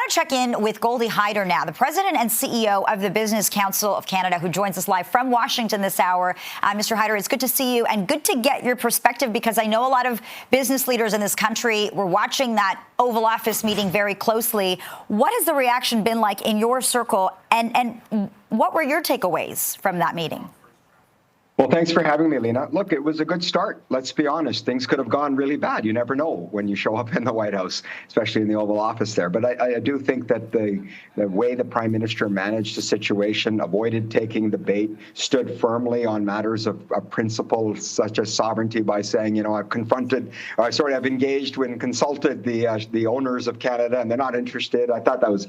want to check in with Goldy Hyder now, the president and CEO of the Business Council of Canada, who joins us live from Washington this hour. Mr. Hyder, it's good to see you and good to get your perspective, because I know a lot of business leaders in this country were watching that Oval Office meeting very closely. What has the reaction been like in your circle, and what were your takeaways from that meeting? Well, thanks for having me, Lena. Look, it was a good start. Let's be honest. Things could have gone really bad. You never know when you show up in the White House, especially in the Oval Office there. But I do think that the way the Prime Minister managed the situation, avoided taking the bait, stood firmly on matters of principle such as sovereignty by saying, I've engaged and consulted the owners of Canada, and they're not interested. I thought that was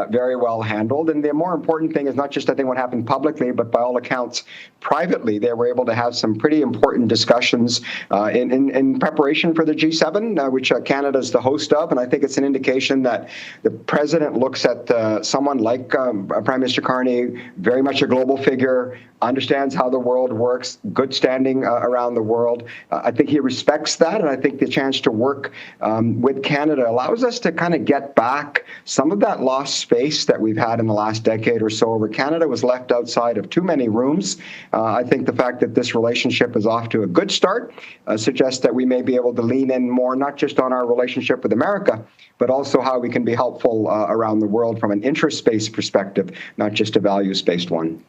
very well handled. And the more important thing is not just, I think, what happened publicly, but by all accounts, privately, they were able to have some pretty important discussions in preparation for the G7, which Canada is the host of. And I think it's an indication that the president looks at someone like Prime Minister Carney, very much a global figure, understands how the world works, good standing around the world. I think he respects that, and I think the chance to work with Canada allows us to kind of get back some of that lost space that we've had in the last decade or so, where Canada was left outside of too many rooms. I think the fact that this relationship is off to a good start suggests that we may be able to lean in more, not just on our relationship with America, but also how we can be helpful around the world from an interest-based perspective, not just a values-based one.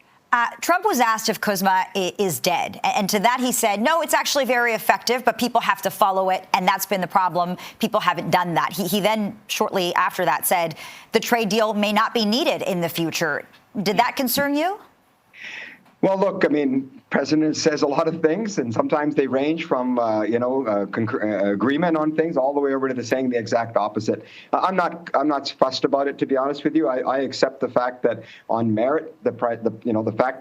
Trump was asked if CUSMA is dead. And to that, he said, no, it's actually very effective, but people have to follow it. And that's been the problem. People haven't done that. He then, shortly after that, said the trade deal may not be needed in the future. Did that concern you? Well, look, I mean, president says a lot of things, and sometimes they range from, agreement on things all the way over to saying the exact opposite. I'm not fussed about it, to be honest with you. I accept the fact that on merit, the fact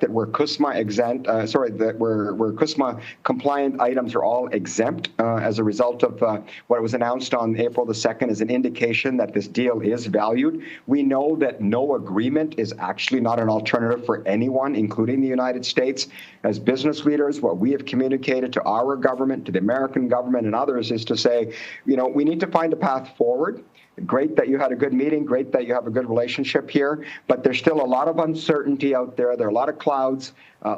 that we're CUSMA we're CUSMA compliant items are all exempt as a result of what was announced on April the 2nd is an indication that this deal is valued. We know that no agreement is actually not an alternative for anyone, including the United States. As business leaders, what we have communicated to our government, to the American government and others is to say, we need to find a path forward. Great that you had a good meeting. Great that you have a good relationship here. But there's still a lot of uncertainty out there. There are a lot of clouds.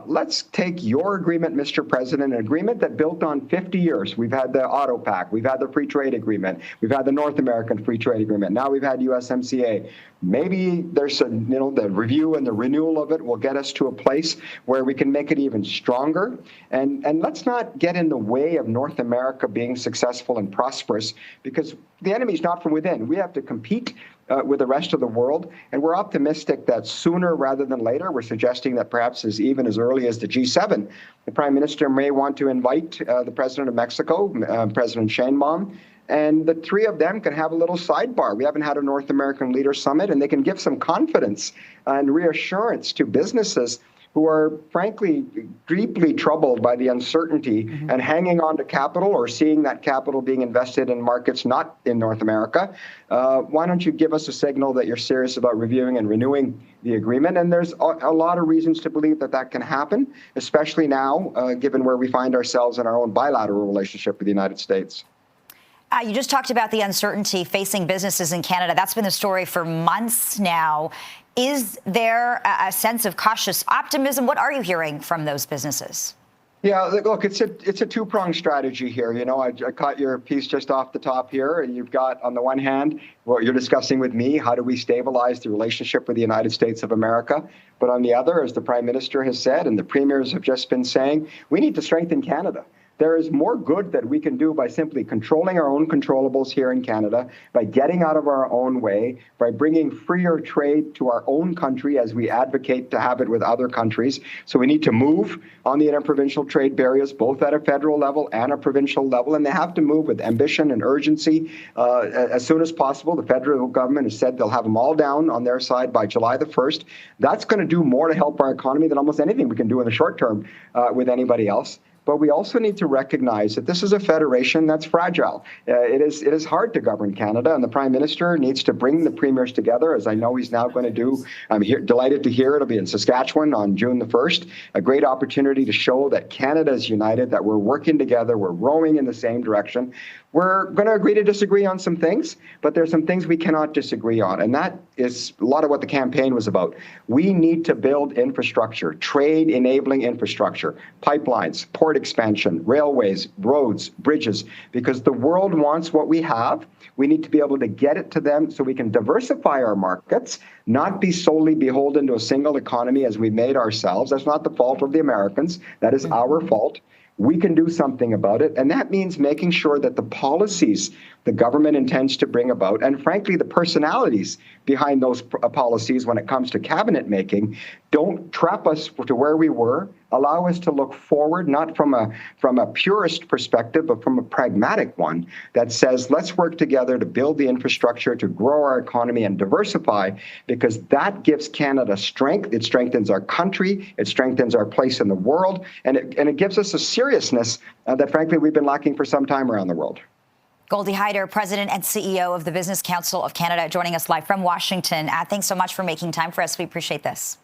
Let's take your agreement, Mr. President, an agreement that built on 50 years. We've had the Auto Pact. We've had the Free Trade Agreement. We've had the North American Free Trade Agreement. Now we've had USMCA. Maybe there's the review and the renewal of it will get us to a place where we can make it even stronger. And let's not get in the way of North America being successful and prosperous, because the enemy's not from within. We have to compete with the rest of the world. And we're optimistic that sooner rather than later, we're suggesting that perhaps even as early as the G7, the Prime Minister may want to invite the President of Mexico, President Sheinbaum, and the three of them can have a little sidebar. We haven't had a North American Leader Summit, and they can give some confidence and reassurance to businesses who are, frankly, deeply troubled by the uncertainty and hanging on to capital or seeing that capital being invested in markets not in North America. Why don't you give us a signal that you're serious about reviewing and renewing the agreement? And there's a lot of reasons to believe that that can happen, especially now, given where we find ourselves in our own bilateral relationship with the United States. You just talked about the uncertainty facing businesses in Canada. That's been the story for months now. Is there a sense of cautious optimism? What are you hearing from those businesses? Yeah, look, it's a two-pronged strategy here. I caught your piece just off the top here. And you've got, on the one hand, what you're discussing with me, how do we stabilize the relationship with the United States of America? But on the other, as the Prime Minister has said, and the premiers have just been saying, we need to strengthen Canada. There is more good that we can do by simply controlling our own controllables here in Canada, by getting out of our own way, by bringing freer trade to our own country as we advocate to have it with other countries. So we need to move on the interprovincial trade barriers, both at a federal level and a provincial level, and they have to move with ambition and urgency as soon as possible. The federal government has said they'll have them all down on their side by July the 1st. That's going to do more to help our economy than almost anything we can do in the short term with anybody else. but we also need to recognize that this is a federation that's fragile. It is hard to govern Canada, and the Prime Minister needs to bring the premiers together, as I know he's now going to do. I'm delighted to hear it'll be in Saskatchewan on June the 1st, a great opportunity to show that Canada is united, that we're working together, we're rowing in the same direction. We're going to agree to disagree on some things, but there's some things we cannot disagree on, and that is a lot of what the campaign was about. We need to build infrastructure, trade-enabling infrastructure, pipelines, port expansion, railways, roads, bridges, because the world wants what we have. We need to be able to get it to them so we can diversify our markets, not be solely beholden to a single economy as we made ourselves. That's not the fault of the Americans. That is our fault. We can do something about it, and that means making sure that the policies the government intends to bring about, and frankly, the personalities behind those policies when it comes to cabinet making, don't trap us to where we were, allow us to look forward, not from a purist perspective, but from a pragmatic one that says, let's work together to build the infrastructure, to grow our economy and diversify, because that gives Canada strength. It strengthens our country. It strengthens our place in the world. And it gives us a seriousness that, frankly, we've been lacking for some time around the world. Goldy Hyder, President and CEO of the Business Council of Canada, joining us live from Washington. Thanks so much for making time for us. We appreciate this.